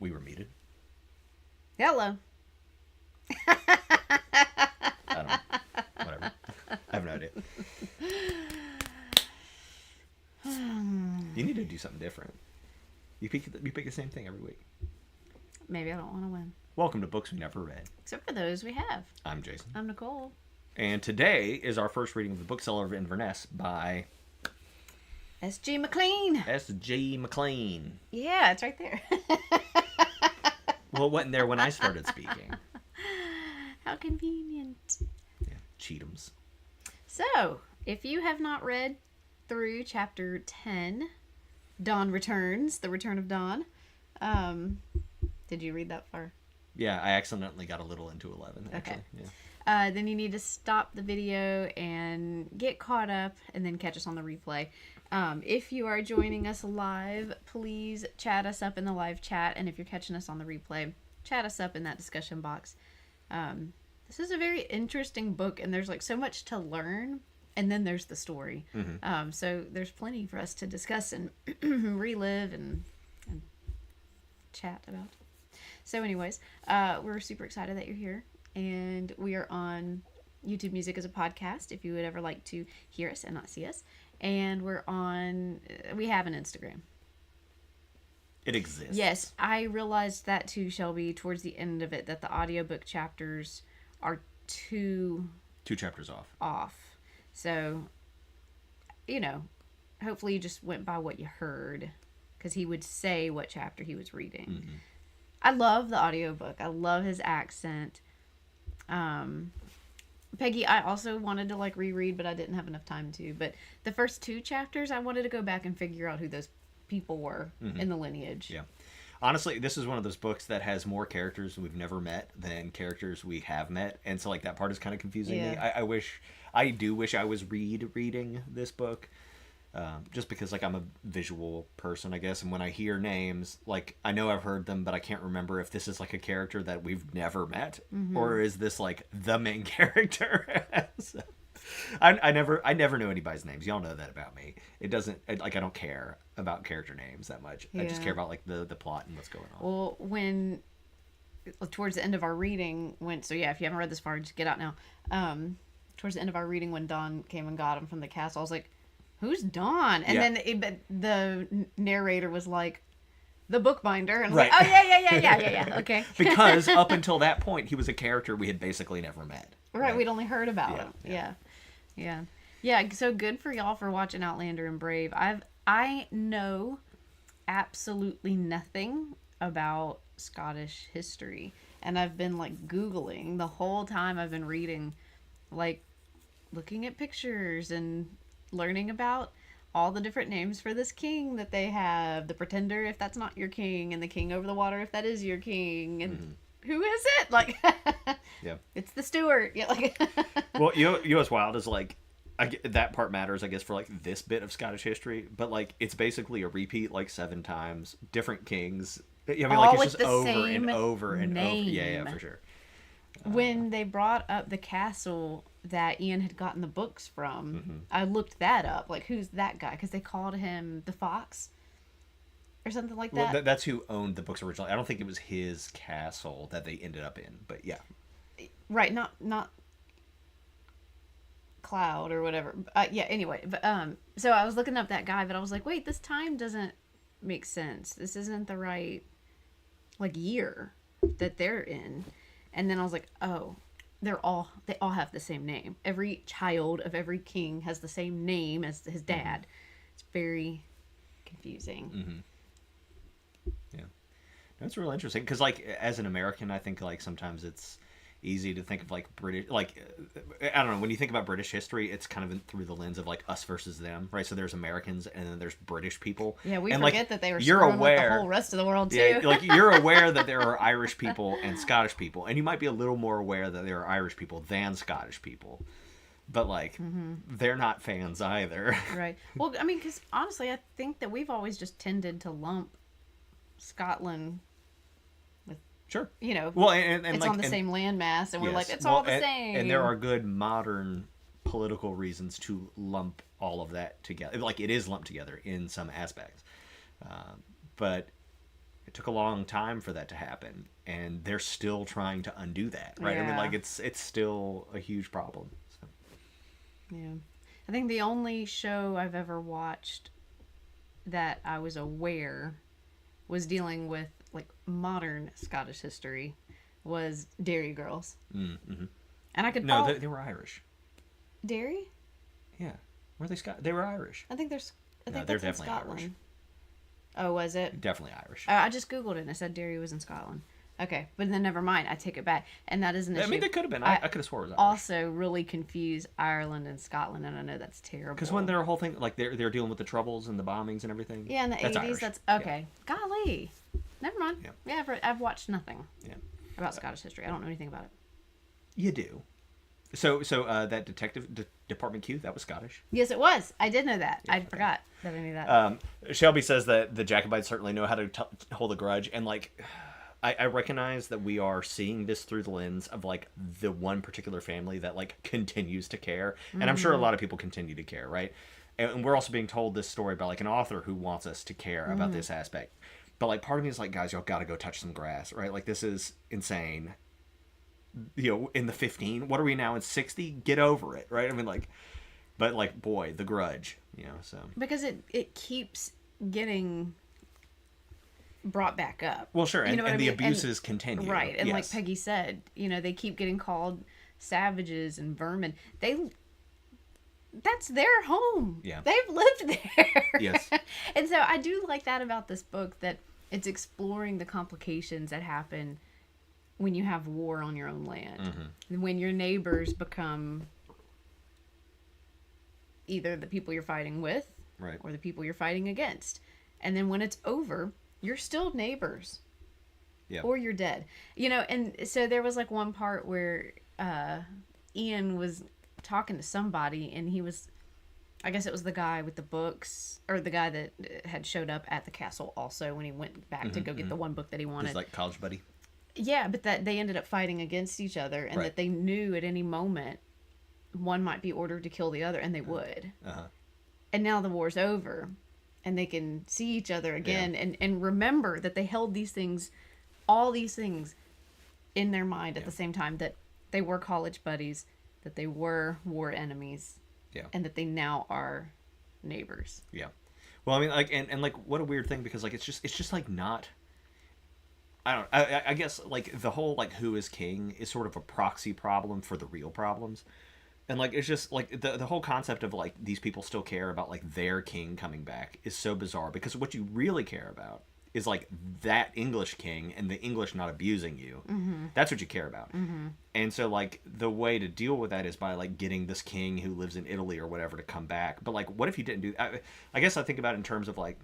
We were muted. Hello. I don't know. Whatever. I have no idea. You need to do something different. You pick the same thing every week. Maybe I don't want to win. Welcome to Books We Never Read. Except for those we have. I'm Jason. I'm Nicole. And today is our first reading of The Bookseller of Inverness by... S.G. Maclean. S.G. Maclean. Yeah, it's right there. Well, it wasn't there when I started speaking. How convenient. Yeah, Cheatham's. So, if you have not read through chapter 10, Dawn Returns, The Return of Dawn, did you read that far? Yeah, I accidentally got a little into 11, actually. Okay. Yeah. Then you need to stop the video and get caught up and then catch us on the replay. If you are joining us live, please chat us up in the live chat. And if you're catching us on the replay, chat us up in that discussion box. This is a very interesting book, and there's like so much to learn. And then there's the story. Mm-hmm. So there's plenty for us to discuss and relive and chat about. So anyways, we're super excited that you're here. And we are on YouTube Music as a podcast if you would ever like to hear us and not see us. And we have an Instagram. It exists. Yes, I realized that too, Shelby, towards the end of it, that the audiobook chapters are two chapters off. So, hopefully you just went by what you heard, because he would say what chapter he was reading. Mm-hmm. I love the audiobook. I love his accent. Peggy, I also wanted to reread, but I didn't have enough time to. But the first 2 chapters, I wanted to go back and figure out who those people were in the lineage. Yeah. Honestly, this is one of those books that has more characters we've never met than characters we have met. And so that part is kind of confusing me. I do wish I was reading this book. Just because I'm a visual person, I guess, and when I hear names, I know I've heard them, but I can't remember if this is a character that we've never met, or is this the main character. So, I never know anybody's names. Y'all know that about me. It doesn't I don't care about character names that much. Yeah. I just care about the plot and what's going on. Well, when towards the end of our reading, if you haven't read this far, just get out now. Towards the end of our reading, when Dawn came and got him from the castle, I was like, who's Dawn? And then the narrator was like, the bookbinder. And I was like, oh, yeah. Okay. Because up until that point, he was a character we had basically never met. Right. We'd only heard about him. Yeah. So good for y'all for watching Outlander and Brave. I know absolutely nothing about Scottish history. And I've been Googling the whole time I've been reading, looking at pictures and learning about all the different names for this king that they have, the pretender if that's not your king, and the king over the water if that is your king, and who is it? Yeah, it's the steward. Yeah, well, you know what's wild is that part matters, I guess, for this bit of Scottish history, but it's basically a repeat 7 times, different kings. I mean, all it's just the over same and over and name. over. Yeah, for sure. When they brought up the castle that Ian had gotten the books from, I looked that up. Who's that guy? Because they called him the Fox or something like that. Well, that's who owned the books originally. I don't think it was his castle that they ended up in, but yeah. Right, not Cloud or whatever. Yeah, anyway. But, so I was looking up that guy, but I was like, wait, this time doesn't make sense. This isn't the right, year that they're in. And then I was like, oh, they all have the same name. Every child of every king has the same name as his dad. It's very confusing. Yeah, that's real interesting because as an American, I think sometimes it's easy to think of British, I don't know, when you think about British history, it's kind of through the lens of us versus them, right? So there's Americans and then there's British people. Yeah, we and, forget that they were screwing with the whole rest of the world too. Yeah, you're aware that there are Irish people and Scottish people, and you might be a little more aware that there are Irish people than Scottish people. But they're not fans either. Right. Well, I mean, because honestly, I think that we've always just tended to lump Scotland. Sure. Well, and it's on the same landmass, and we're it's all the same. And there are good modern political reasons to lump all of that together. It is lumped together in some aspects. But It took a long time for that to happen, and they're still trying to undo that, right? I mean, like it's still a huge problem. So. Yeah. I think the only show I've ever watched that I was aware was dealing with like modern Scottish history was Derry Girls. Mm-hmm. And I could they were Irish. Derry? Yeah. Were they They were Irish. I think they're definitely Scotland. Irish. Oh, was it? Definitely Irish. I just Googled it and it said Derry was in Scotland. Okay, but then never mind. I take it back. And that is an issue. I mean, they could have been. I could have swore it was Irish. Also really confuse Ireland and Scotland, and I know that's terrible. Because when their whole thing, like, they're dealing with the Troubles and the bombings and everything. Yeah, in the 80s, Irish. that's... Okay. Yeah. Golly. Never mind. Yeah, I've watched nothing about Yeah. Scottish history. I don't know anything about it. You do. So that detective Department Q, that was Scottish. Yes, it was. I did know that. Yeah, I forgot that I knew that. Shelby says that the Jacobites certainly know how to hold a grudge, and like, I recognize that we are seeing this through the lens of like the one particular family that like continues to care, and I'm sure a lot of people continue to care, right? And we're also being told this story by like an author who wants us to care about this aspect. But like, part of me is like, guys, y'all got to go touch some grass, right? Like, this is insane. You know, in the 15, what are we now in 60? Get over it, right? I mean, like, but like, boy, the grudge, you know, so. Because it keeps getting brought back up. Well, sure, and, you know and the abuses continue. Right, and like Peggy said, you know, they keep getting called savages and vermin. That's their home. Yeah. They've lived there. Yes. And so I do like that about this book, that it's exploring the complications that happen when you have war on your own land. And when your neighbors become either the people you're fighting with, right, or the people you're fighting against. And then when it's over, you're still neighbors. Yeah. Or you're dead. You know, and so there was like one part where Ian was talking to somebody, and he was, I guess it was the guy with the books, or the guy that had showed up at the castle also when he went back to go get the one book that he wanted. His like college buddy. Yeah, but that they ended up fighting against each other, and that they knew at any moment one might be ordered to kill the other, and they would. And now the war's over, and they can see each other again, and remember that they held these things, all these things, in their mind at the same time, that they were college buddies, that they were war enemies, and that they now are neighbors. Yeah. Well, I mean, like, and like, what a weird thing, because like it's just like not. I guess like the whole like who is king is sort of a proxy problem for the real problems. And like, it's just like the whole concept of like these people still care about like their king coming back is so bizarre, because what you really care about is like that English king and the English not abusing you. That's what you care about. And so like the way to deal with that is by like getting this king who lives in Italy or whatever to come back. But like, what if you didn't do I guess I think about it in terms of like,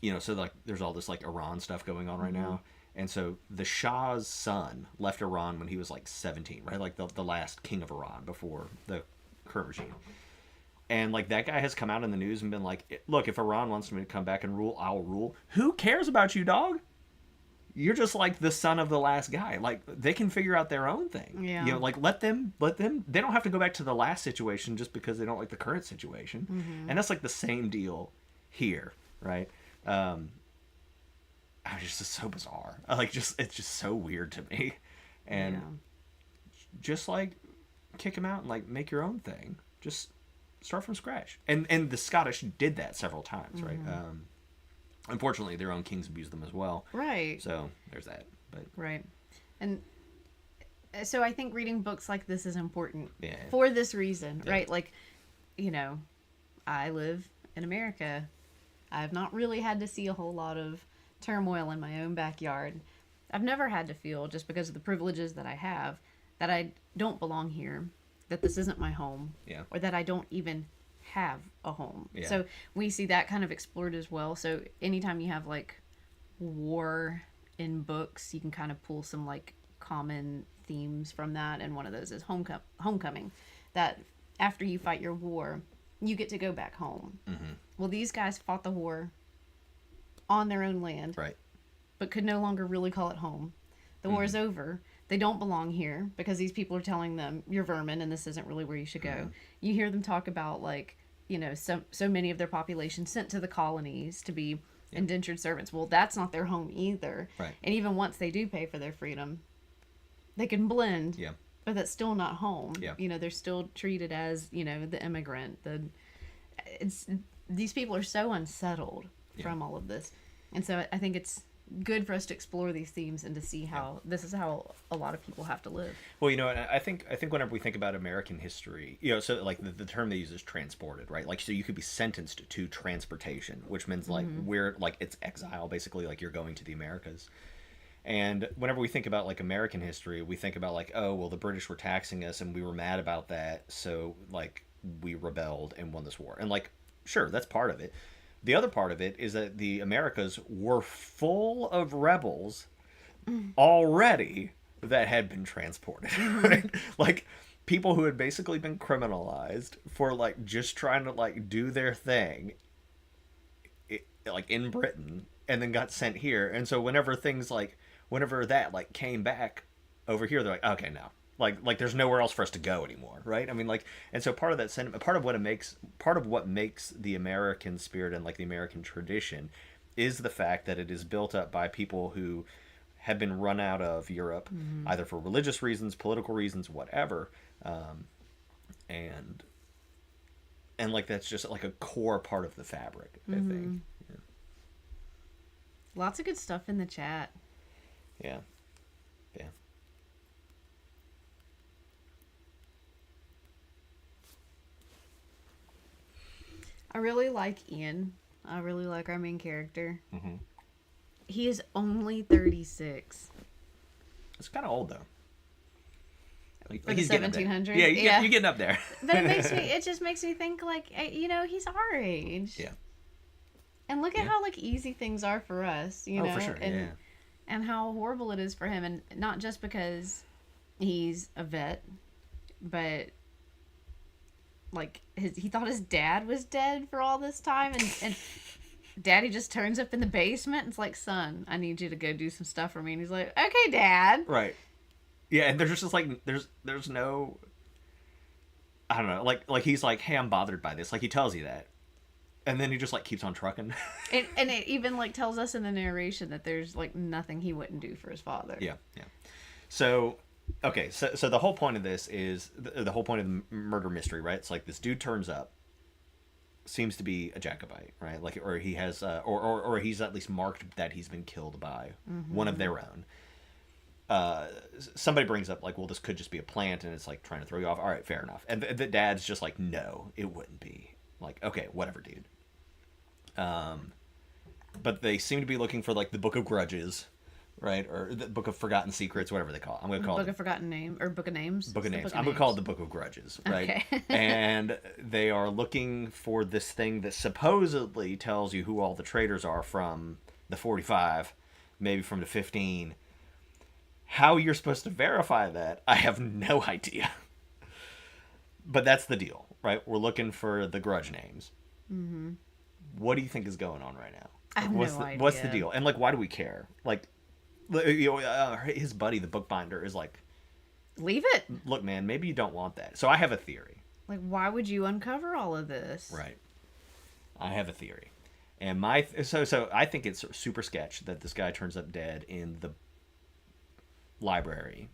you know, so like there's all this like Iran stuff going on right now. And so the Shah's son left Iran when he was like 17, right? Like the last king of Iran before the current regime. And like that guy has come out in the news and been like, look, if Iran wants me to come back and rule, I'll rule. Who cares about you, dog? You're just like the son of the last guy. Like, they can figure out their own thing. Yeah. You know, like let them, they don't have to go back to the last situation just because they don't like the current situation. And that's like the same deal here, right? It's just so bizarre. Like, it's just so weird to me. And just like kick him out and like make your own thing. Just start from scratch. And the Scottish did that several times, right? Unfortunately, their own kings abused them as well. Right. So there's that. But right. And so I think reading books like this is important yeah. for this reason, right? Like, you know, I live in America. I've not really had to see a whole lot of turmoil in my own backyard. I've never had to feel, just because of the privileges that I have, that I don't belong here, that this isn't my home, yeah. or that I don't even have a home. Yeah. So we see that kind of explored as well. So anytime you have like war in books, you can kind of pull some like common themes from that, and one of those is homecoming, that after you fight your war, you get to go back home. Mm-hmm. Well, these guys fought the war on their own land, right, but could no longer really call it home. The war is over. They don't belong here because these people are telling them, you're vermin and this isn't really where you should go. You hear them talk about, like, you know, so many of their population sent to the colonies to be indentured servants. Well, that's not their home either. Right. And even once they do pay for their freedom, they can blend. Yeah. But that's still not home. Yeah. They're still treated as, the immigrant. These people are so unsettled from all of this. And so I think it's good for us to explore these themes and to see how this is how a lot of people have to live. Well, I think whenever we think about American history, so like the term they use is transported, right? Like, so you could be sentenced to transportation, which means like it's exile, basically, like you're going to the Americas. And whenever we think about like American history, we think about like, oh, well, the British were taxing us and we were mad about that, so like we rebelled and won this war. And like, sure, that's part of it. The other part of it is that the Americas were full of rebels already that had been transported, right? Like people who had basically been criminalized for like just trying to like do their thing, like in Britain, and then got sent here. And so whenever that like came back over here, they're like, okay, no. Like there's nowhere else for us to go anymore, right? I mean, like, and so part of that sentiment, part of what makes the American spirit and like the American tradition is the fact that it is built up by people who have been run out of Europe, either for religious reasons, political reasons, whatever, and like that's just like a core part of the fabric, I think. Yeah. Lots of good stuff in the chat. Yeah. Yeah. I really like Ian. I really like our main character. Mm-hmm. He is only 36. It's kind of old though. Like For the 1700s? Yeah, you're getting up there. But it just makes me think like, he's our age. Yeah. And look at how like easy things are for us, Oh, for sure. And how horrible it is for him, and not just because he's a vet, but like he thought his dad was dead for all this time, and Daddy just turns up in the basement and it's like, son, I need you to go do some stuff for me. And he's like, okay, Dad. Right. Yeah, and there's just like there's no, I don't know, like he's like, hey, I'm bothered by this. Like he tells you that. And then he just like keeps on trucking. And it even like tells us in the narration that there's like nothing he wouldn't do for his father. Yeah, yeah. So, okay, so the whole point of this is the whole point of the murder mystery, right? It's like this dude turns up, seems to be a Jacobite, right? Like, or he has, or he's at least marked that he's been killed by one of their own. Somebody brings up like, well, this could just be a plant, and it's like trying to throw you off. All right, fair enough. And the dad's just like, no, it wouldn't be. Like, okay, whatever, dude. But they seem to be looking for like the Book of Grudges, right? Or the Book of Forgotten Secrets, whatever they call it. I'm going to call it Book of Forgotten Name or Book of Names. Book of Names. I'm going to call it the Book of Grudges, right? Okay. And they are looking for this thing that supposedly tells you who all the traitors are from the 45, maybe from the 15. How you're supposed to verify that, I have no idea. But that's the deal, right? We're looking for the grudge names. Mm-hmm. What do you think is going on right now? I have no idea. What's the deal? And like, why do we care? Like, his buddy, the bookbinder, is like, leave it. Look, man, maybe you don't want that. So I have a theory. Like, why would you uncover all of this? Right. I have a theory, and so I think it's super sketch that this guy turns up dead in the library.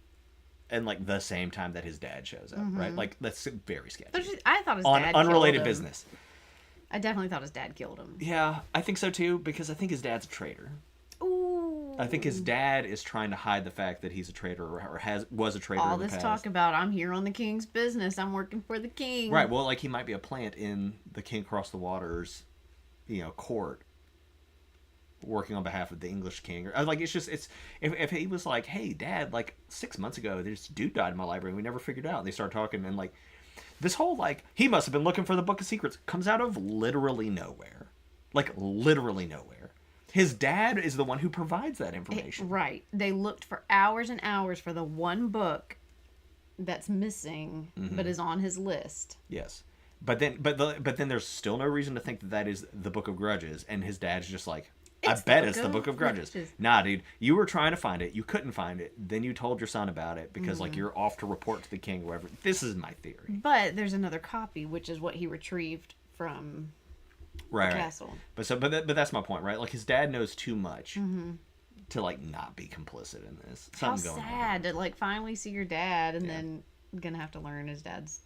And like the same time that his dad shows up, right? Like that's very sketchy. I thought his on dad unrelated killed him. business. I definitely thought his dad killed him. Yeah, I think so too, because I think his dad's a traitor. Ooh. I think his dad is trying to hide the fact that he's a traitor or was a traitor. All in the this past. talk about I'm here on the king's business. I'm working for the king. Right. Well, like he might be a plant in the King Across the Water's, court, working on behalf of the English king. Or like it's if he was like, hey, Dad, like 6 months ago, this dude died in my library and we never figured it out. And they start talking and like this whole like he must have been looking for the Book of Secrets comes out of literally nowhere. Like literally nowhere. His dad is the one who provides that information. Right. They looked for hours and hours for the one book that's missing, but is on his list. Yes. But then there's still no reason to think that is the Book of Grudges, and his dad's just like, I bet it's the Book of Grudges. Nah, dude, you were trying to find it. You couldn't find it. Then you told your son about it because like you're off to report to the king or whatever. This is my theory. But there's another copy, which is what he retrieved from right, castle. But that's my point, right? Like his dad knows too much to like not be complicit in this. How sad to like finally see your dad and then gonna have to learn his dad's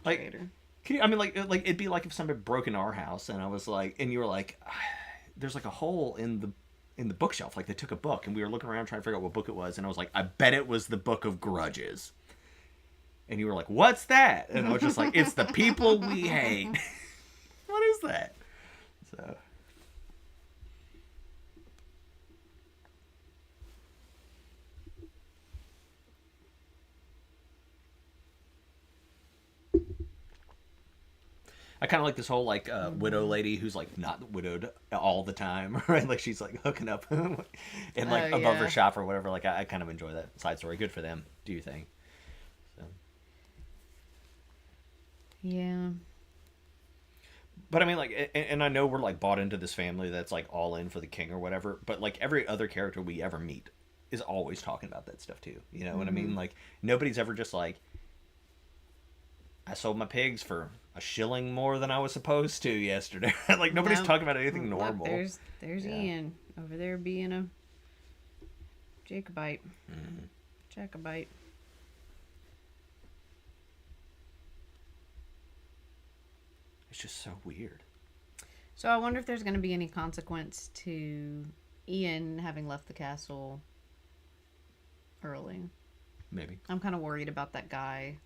traitor. I mean, like it'd be like if somebody broke into our house and I was like, and you were like, there's like a hole in the bookshelf. Like they took a book and we were looking around trying to figure out what book it was, and I was like, I bet it was the Book of Grudges. And you were like, what's that? And I was just like, it's the people we hate. What is that? So. I kind of like this whole like widow lady who's like not widowed all the time, right? Like she's like hooking up and like above her shop or whatever. Like I kind of enjoy that side story. Good for them. Do you think? So. Yeah. But I mean, like, and I know we're like bought into this family that's like all in for the king or whatever. But like every other character we ever meet is always talking about that stuff too. You know what I mean? Like nobody's ever just like, I sold my pigs for $1 more than I was supposed to yesterday. Like nobody's talking about anything normal. Look, there's Ian over there being a Jacobite. Jacobite. It's just so weird. So I wonder if there's going to be any consequence to Ian having left the castle early. Maybe. I'm kind of worried about that guy.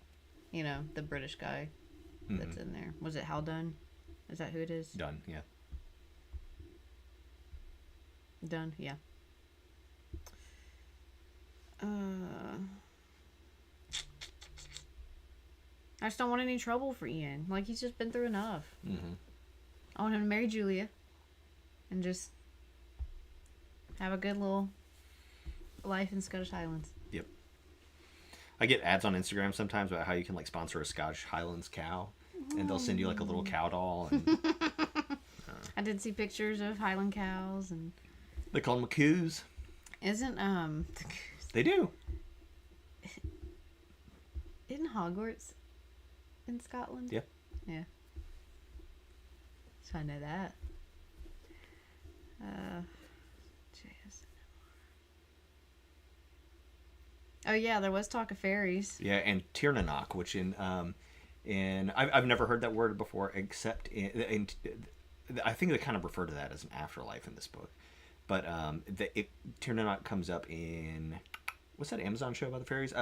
You know, the British guy that's in there. Was it Hal Dunn? Is that who it is? Dunn, yeah. Dunn, yeah. I just don't want any trouble for Ian. Like, he's just been through enough. I want him to marry Julia and just have a good little life in Scottish Highlands. Yep. I get ads on Instagram sometimes about how you can like sponsor a Scottish Highlands cow, and they'll send you like a little cow doll. And, I did see pictures of Highland cows, and they call them coos. Isn't They do. Isn't Hogwarts in Scotland? Yeah. Yeah. So I know that. Oh yeah, there was talk of fairies. Yeah, and Tirnanok, which I've never heard that word before, except in I think they kind of refer to that as an afterlife in this book. But Tirnanok comes up in what's that Amazon show about the fairies?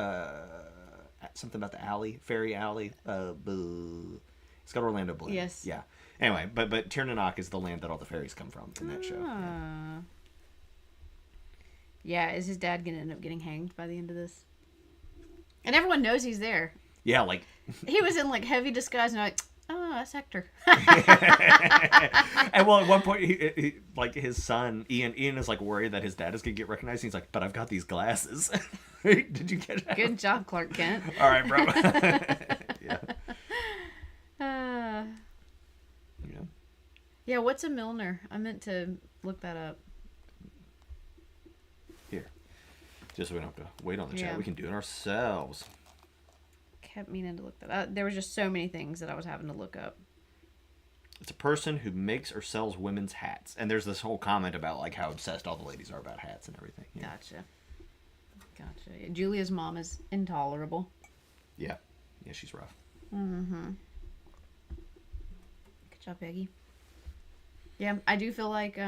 Something about the alley, fairy alley. It's got Orlando Bloom. Yes. Yeah. Anyway, but Tirnanok is the land that all the fairies come from in that show. Yeah. Yeah, is his dad gonna end up getting hanged by the end of this? And everyone knows he's there. Yeah, like he was in like heavy disguise, and I'm like, oh, that's Hector. And well, at one point, he like his son Ian is like worried that his dad is gonna get recognized. He's like, but I've got these glasses. Did you get that? Good job, Clark Kent. All right, bro. Yeah. Yeah, what's a Milner? I meant to look that up. Here. Just so we don't have to wait on the chat. We can do it ourselves. Kept meaning to look that up. There was just so many things that I was having to look up. It's a person who makes or sells women's hats. And there's this whole comment about like how obsessed all the ladies are about hats and everything. Yeah. Gotcha. Julia's mom is intolerable. Yeah. Yeah, she's rough. Good job, Peggy. Yeah, I do feel like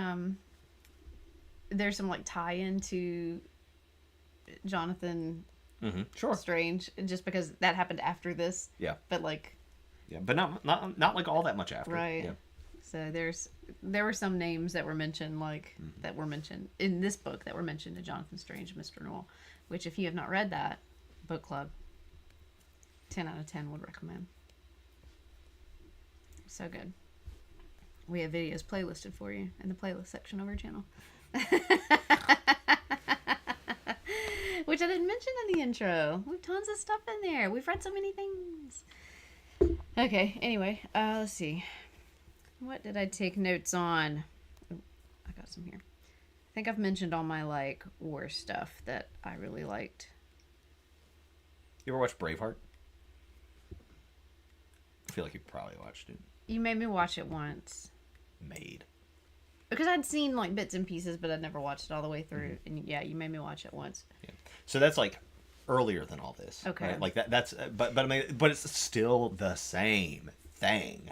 there's some like tie-in to Jonathan Strange, just because that happened after this. Yeah. But like. Yeah, but not like all that much after. Right. Yeah. So there were some names that were mentioned that were mentioned in this book that were mentioned to Jonathan Strange and Mr. Noel, which if you have not read that book club, 10 out of 10 would recommend. So good. We have videos playlisted for you in the playlist section of our channel. Which I didn't mention in the intro. We have tons of stuff in there. We've read so many things. Okay, anyway, let's see. What did I take notes on? Oh, I got some here. I think I've mentioned all my, like, war stuff that I really liked. You ever watch Braveheart? I feel like you probably watched it. You made me watch it once. made. Because I'd seen like bits and pieces, but I'd never watched it all the way through. And yeah, you made me watch it once. Yeah. So that's like earlier than all this. Okay. Right? Like that's but I mean, but it's still the same thing,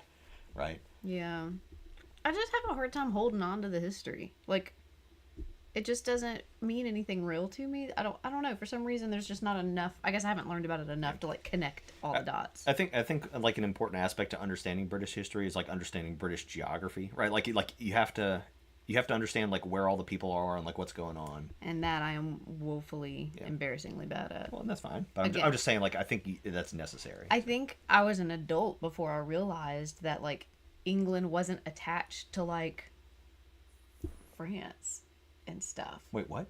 right? Yeah. I just have a hard time holding on to the history. Like, it just doesn't mean anything real to me. I don't know. For some reason, there's just not enough. I guess I haven't learned about it enough to like connect all the dots. I think like an important aspect to understanding British history is like understanding British geography, right? Like you have to understand like where all the people are and like what's going on. And that I am woefully, embarrassingly bad at. Well, that's fine. But I'm just saying, like, I think that's necessary. I think I was an adult before I realized that like England wasn't attached to like France and stuff. Wait, what?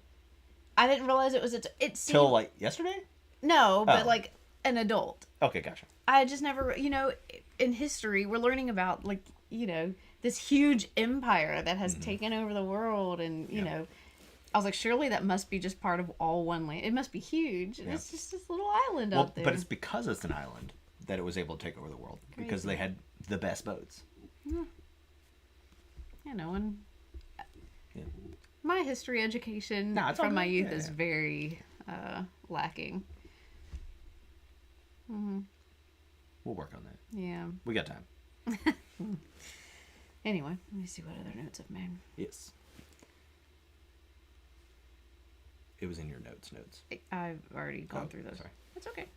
I didn't realize it was it seemed, till like yesterday. No, but like an adult. Okay, gotcha. I just never, in history we're learning about like this huge empire that has taken over the world, and you know, I was like, surely that must be just part of all one land. It must be huge. Yeah. It's just this little island out there. But it's because it's an island that it was able to take over the world. Crazy. Because they had the best boats. And my history education from my youth is very lacking. Mm-hmm. We'll work on that. Yeah. We got time. Anyway, let me see what other notes I've made. Yes. It was in your notes. I've already gone through those. Sorry. That's okay.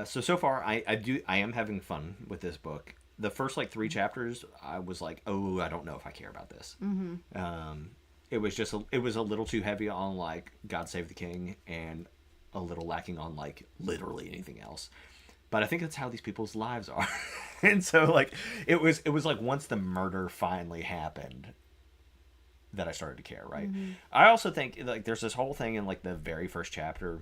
So far I am having fun with this book. The first like 3 chapters, I was like, oh, I don't know if I care about this. Mm-hmm. It was a little too heavy on like God Save the King and a little lacking on like literally anything else. But I think that's how these people's lives are. And so like it was like once the murder finally happened that I started to care, right? Mm-hmm. I also think like there's this whole thing in like the very first chapter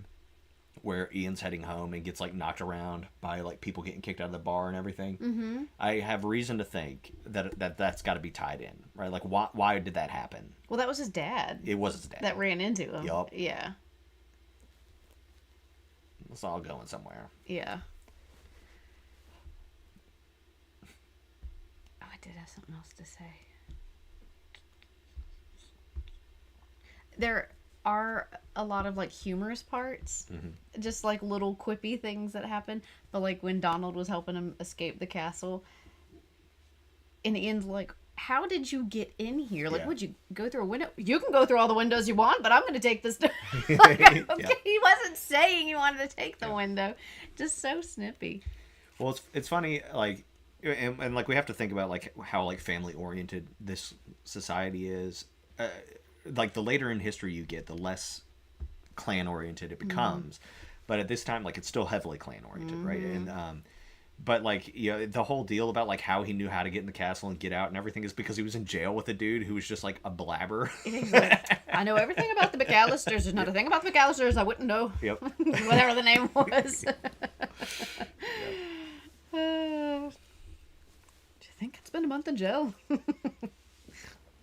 where Ian's heading home and gets like knocked around by like people getting kicked out of the bar and everything. Mm-hmm. I have reason to think that's got to be tied in, right? Like why did that happen? Well, that was his dad. It was his dad that ran into him. Yup. Yeah. It's all going somewhere. Yeah. Oh, I did have something else to say. There are a lot of like humorous parts, just like little quippy things that happen. But like when Donald was helping him escape the castle, in the end, like, how did you get in here? Like, would you go through a window? You can go through all the windows you want, but I'm going to take this. Like, okay, he wasn't saying he wanted to take the window. Just so snippy. Well, it's funny, like, and like we have to think about like how like family oriented this society is. Like the later in history you get, the less clan oriented it becomes. But at this time, like it's still heavily clan oriented, right? And but like the whole deal about like how he knew how to get in the castle and get out and everything is because he was in jail with a dude who was just like a blabber. I know everything about the McAllisters. There's not a thing about the McAllisters I wouldn't know. Yep. Whatever the name was. Do you think I'd spend a month in jail?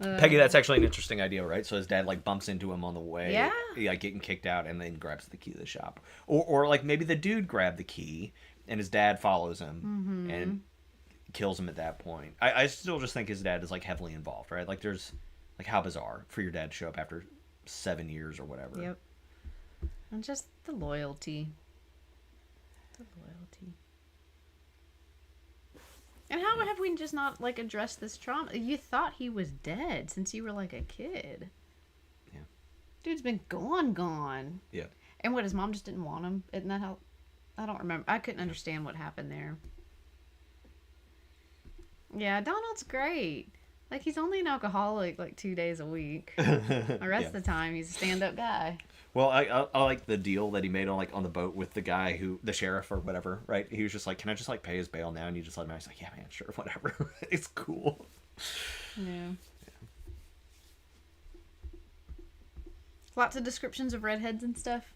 Peggy, that's actually an interesting idea, right? So his dad like bumps into him on the way, yeah, getting kicked out, and then grabs the key to the shop, or like maybe the dude grabbed the key and his dad follows him and kills him at that point. I still just think his dad is like heavily involved, right? Like there's like how bizarre for your dad to show up after 7 years or whatever. Yep. And just the loyalty. The loyalty. And how have we just not, like, addressed this trauma? You thought he was dead since you were, like, a kid. Yeah. Dude's been gone. Yeah. And what, his mom just didn't want him? Isn't that how... I don't remember. I couldn't understand what happened there. Yeah, Donald's great. Like, he's only an alcoholic, like, 2 days a week. The rest of the time, he's a stand-up guy. Well, I like the deal that he made on the boat with the guy the sheriff or whatever, right? He was just like, can I just like pay his bail now? And you just let him out. He's like, yeah, man, sure, whatever. It's cool. Yeah. Lots of descriptions of redheads and stuff.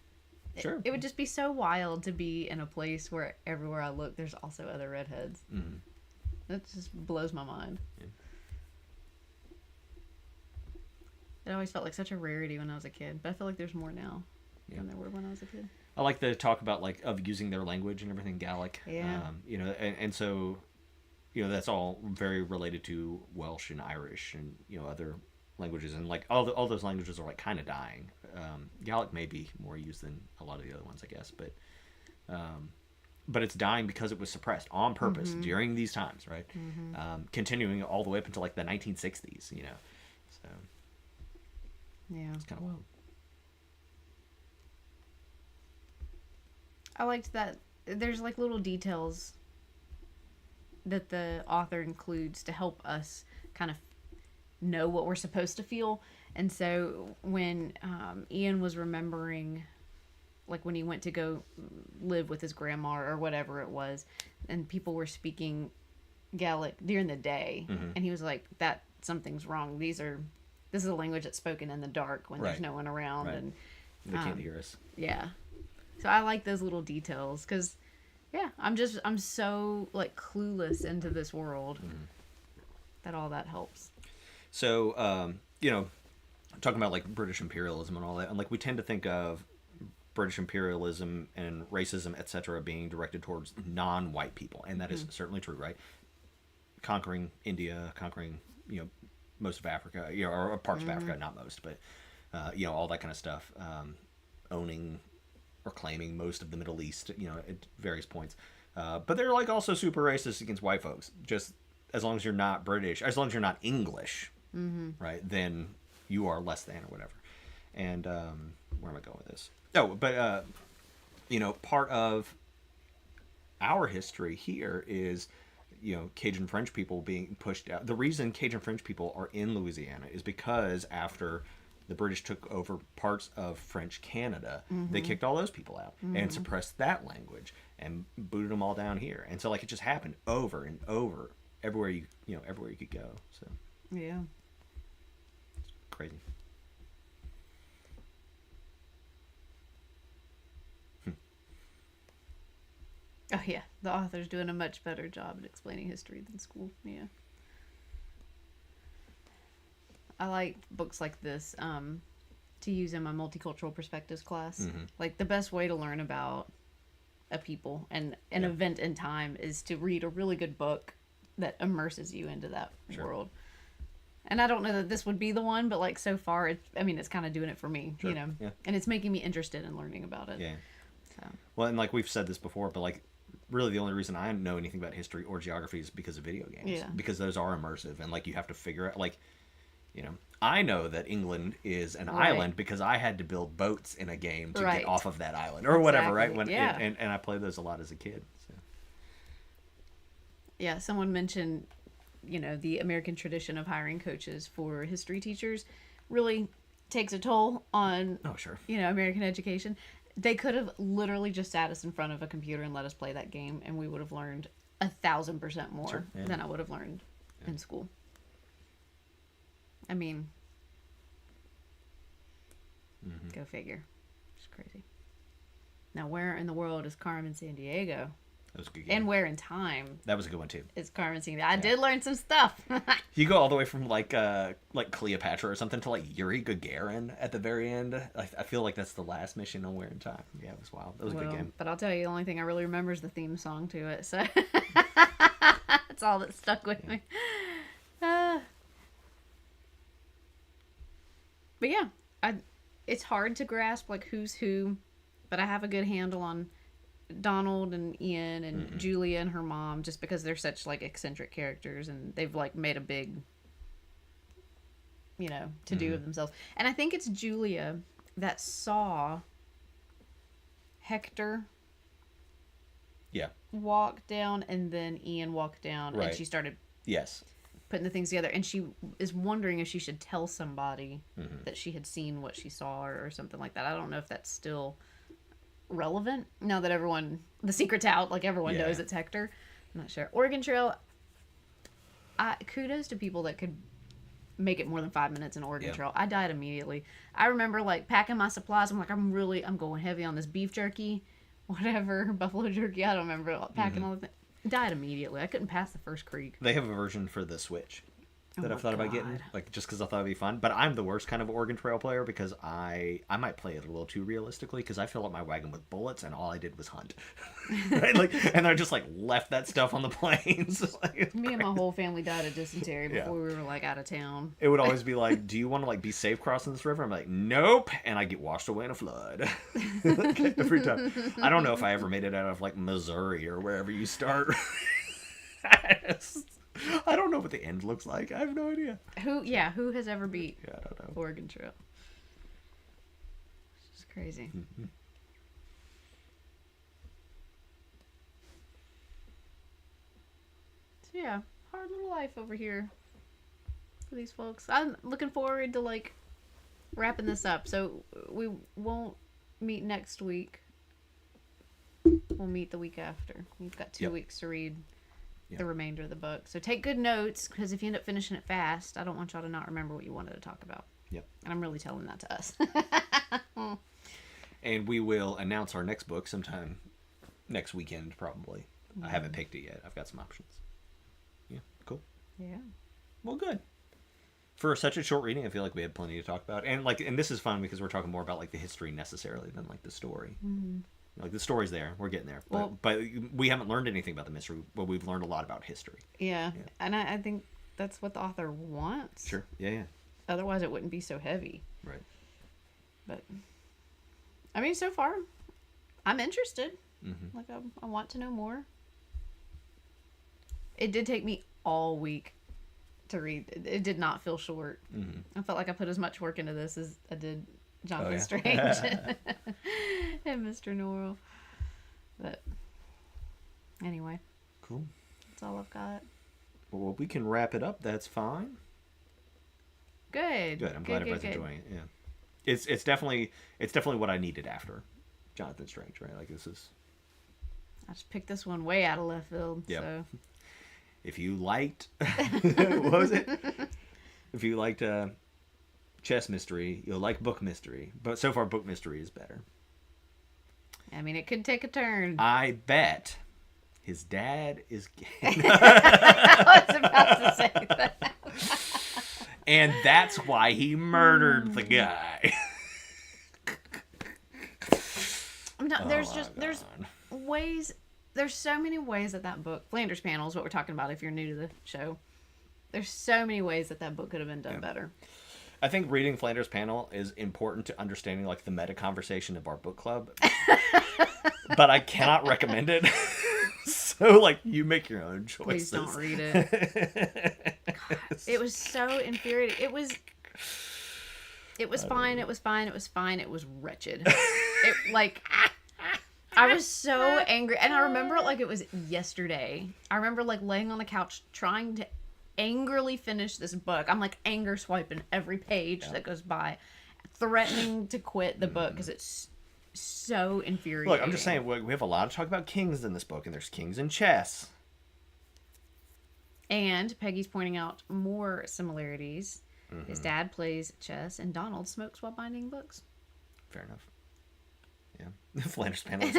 Sure. It would just be so wild to be in a place where everywhere I look, there's also other redheads. Mm-hmm. That just blows my mind. Yeah. It always felt like such a rarity when I was a kid, but I feel like there's more now than there were when I was a kid. I like the talk about like of using their language and everything Gaelic. Yeah. You know, and so, you know, that's all very related to Welsh and Irish and, you know, other languages, and like all those languages are like kind of dying. Gaelic may be more used than a lot of the other ones, I guess, but it's dying because it was suppressed on purpose during these times, right? Continuing all the way up until like the 1960s, you know. So yeah, it's kind of wild. I liked that there's like little details that the author includes to help us kind of know what we're supposed to feel. And so when Ian was remembering, like when he went to go live with his grandma or whatever it was, and people were speaking Gaelic during the day, and he was like, that something's wrong. This is a language that's spoken in the dark when there's no one around, and they can't hear us. Yeah. So I like those little details because, yeah, I'm so like clueless into this world that all that helps. So, you know, talking about like British imperialism and all that, and like we tend to think of British imperialism and racism, etc., being directed towards non-white people, and that is certainly true, right? Conquering India, conquering, you know, most of Africa, you know, or parts of Africa, not most, but you know, all that kind of stuff. Owning or claiming most of the Middle East, you know, at various points. But they're like also super racist against white folks. Just as long as you're not British, as long as you're not English, right, then you are less than or whatever. And where am I going with this? Oh, but you know, part of our history here is, you know, Cajun French people being pushed out. The reason Cajun French people are in Louisiana is because after the British took over parts of French Canada, they kicked all those people out and suppressed that language and booted them all down here. And so like it just happened over and over everywhere you could go. So yeah, it's crazy. Oh yeah, the author's doing a much better job at explaining history than school. Yeah. I like books like this to use in my multicultural perspectives class. Like the best way to learn about a people and an event in time is to read a really good book that immerses you into that world. And I don't know that this would be the one, but like so far, it's kind of doing it for me, you know, and it's making me interested in learning about it. Yeah. So. Well, and like we've said this before, but like really the only reason I know anything about history or geography is because of video games. Yeah. Because those are immersive and like you have to figure out like, you know, I know that England is an island because I had to build boats in a game to get off of that island or whatever, right? And I played those a lot as a kid. So. Yeah, someone mentioned, you know, the American tradition of hiring coaches for history teachers really takes a toll on, you know, American education. They could have literally just sat us in front of a computer and let us play that game, and we would have learned 1,000% more than I would have learned in school. I mean, go figure. It's crazy. Now, where in the world is Carmen Sandiego? That was a good game. And where in time? That was a good one too. Is Carmen Sandiego? I did learn some stuff. You go all the way from like Cleopatra or something to like Yuri Gagarin at the very end. I feel like that's the last mission on Where in Time. Yeah, it was wild. That was a good game. But I'll tell you, the only thing I really remember is the theme song to it. So that's all that stuck with me. But yeah, it's hard to grasp like who's who, but I have a good handle on Donald and Ian and Julia and her mom just because they're such like eccentric characters and they've like made a big, you know, to do of themselves. And I think it's Julia that saw Hector walk down and then Ian walk down and she started putting the things together, and she is wondering if she should tell somebody that she had seen what she saw or something like that. I don't know if that's still relevant now that the secret's out, like everyone knows it's Hector. I'm not sure. Oregon Trail, kudos to people that could make it more than 5 minutes in Oregon Trail. I died immediately. I remember like packing my supplies. I'm like, I'm going heavy on this beef jerky, whatever, buffalo jerky. I don't remember packing all the things. Died immediately. I couldn't pass the first creek. They have a version for the Switch. that I've thought about getting, like just because I thought it'd be fun. But I'm the worst kind of Oregon Trail player because I might play it a little too realistically because I fill up my wagon with bullets and all I did was hunt, right? Like, and I just like left that stuff on the plains. Like, me and my whole family died of dysentery before we were like out of town. It would always be like, "Do you want to like be safe crossing this river?" I'm like, "Nope," and I get washed away in a flood every time. I don't know if I ever made it out of like Missouri or wherever you start. I don't know what the end looks like. I have no idea. Who has ever beat I don't know. Oregon Trail? It's just crazy. Mm-hmm. So yeah, hard little life over here for these folks. I'm looking forward to like wrapping this up. So we won't meet next week. We'll meet the week after. We've got 2 weeks to read the remainder of the book. So take good notes, because if you end up finishing it fast, I don't want y'all to not remember what you wanted to talk about. Yep. And I'm really telling that to us. And we will announce our next book sometime next weekend, probably. I haven't picked it yet. I've got some options. Yeah, cool. Yeah. Well, good. For such a short reading, I feel like we had plenty to talk about. And this is fun because we're talking more about like the history necessarily than like the story. Mm-hmm. Like the story's there, we're getting there, but we haven't learned anything about the mystery. But we've learned a lot about history. Yeah. And I think that's what the author wants. Sure. Yeah. Otherwise, it wouldn't be so heavy. Right. But I mean, so far, I'm interested. Mm-hmm. Like I want to know more. It did take me all week to read. It did not feel short. Mm-hmm. I felt like I put as much work into this as I did Jonathan Strange and Mr. Norrell. But anyway, cool. That's all I've got. Well, we can wrap it up. That's fine. Good. I'm glad everybody's enjoying it. Yeah, it's definitely what I needed after Jonathan Strange. Right, like this is. I just picked this one way out of left field. Yep. So. If you liked, what was it? If you liked chess mystery, you'll like book mystery. But so far, book mystery is better. I mean, it could take a turn. I bet his dad is gay. I was about to say that. And that's why he murdered the guy. No, there's ways. There's so many ways that book, Flanders Panel is what we're talking about if you're new to the show. There's so many ways that book could have been done better. I think reading Flanders Panel is important to understanding like the meta conversation of our book club. But I cannot recommend it. So like you make your own choices. Please don't read it. God, it was so infuriating. It was fine. It was fine. It was fine. It was wretched. I was so angry. And I remember it like it was yesterday. I remember like laying on the couch trying to angrily finish this book. I'm like anger swiping every page that goes by, threatening to quit the book because it's so infuriating. Look, I'm just saying, we have a lot to talk about kings in this book, and there's kings in chess. And Peggy's pointing out more similarities. Mm-hmm. His dad plays chess, and Donald smokes while binding books. Fair enough. Yeah. Flanders Panel.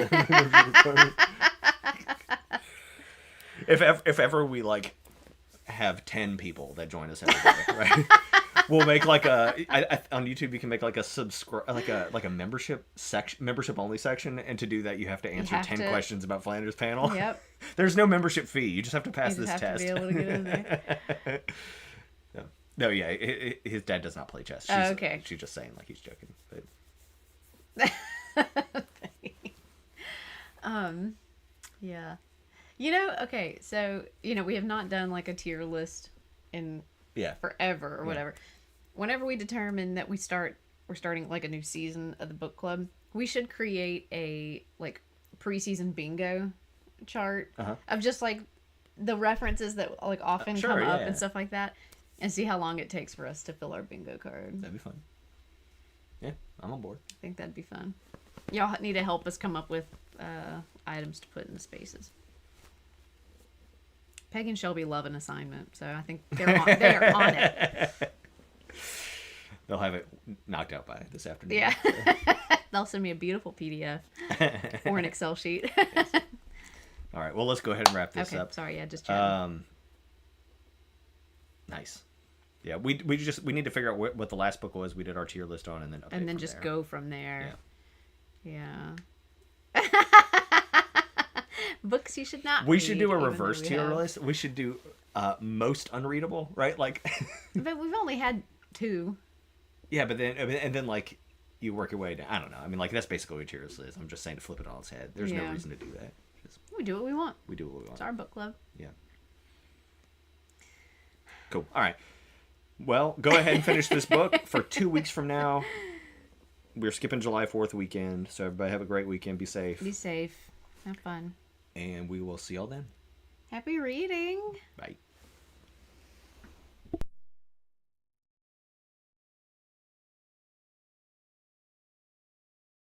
If ever we like have 10 people that join us every day, right? We'll make like on YouTube you can make like a like a membership section, membership only section, and to do that you have to answer 10 questions about Flanders Panel. Yep. There's no membership fee. You just have to pass this test. You just have to be able to get in there. No, yeah, his dad does not play chess. Okay. She's just saying like he's joking, but yeah. Okay, so, we have not done like a tier list in forever or whatever. Whenever we determine that we're starting like a new season of the book club, we should create a like preseason bingo chart of just like the references that like often come up and stuff like that, and see how long it takes for us to fill our bingo card. That'd be fun. Yeah, I'm on board. I think that'd be fun. Y'all need to help us come up with items to put in the spaces. Peggy and Shelby love an assignment, so I think they're on it. They'll have it knocked out by this afternoon. Yeah. They'll send me a beautiful PDF or an Excel sheet. Yes. All right, well, let's go ahead and wrap this up. Sorry, just chatting. Nice. Yeah, we need to figure out what the last book was we did our tier list on, and then just go from there. Yeah. Books you should not We read, should do a reverse tier list. We should do most unreadable, right? Like, but we've only had 2. Yeah, but then like you work your way down. I don't know. I mean, like that's basically what tier list is. I'm just saying to flip it on its head. There's no reason to do that. We do what we want. We do what we want. It's our book club. Yeah. Cool. All right. Well, go ahead and finish this book for 2 weeks from now. We're skipping July 4th weekend, so everybody have a great weekend. Be safe. Be safe. Have fun. And we will see y'all then. Happy reading. Bye.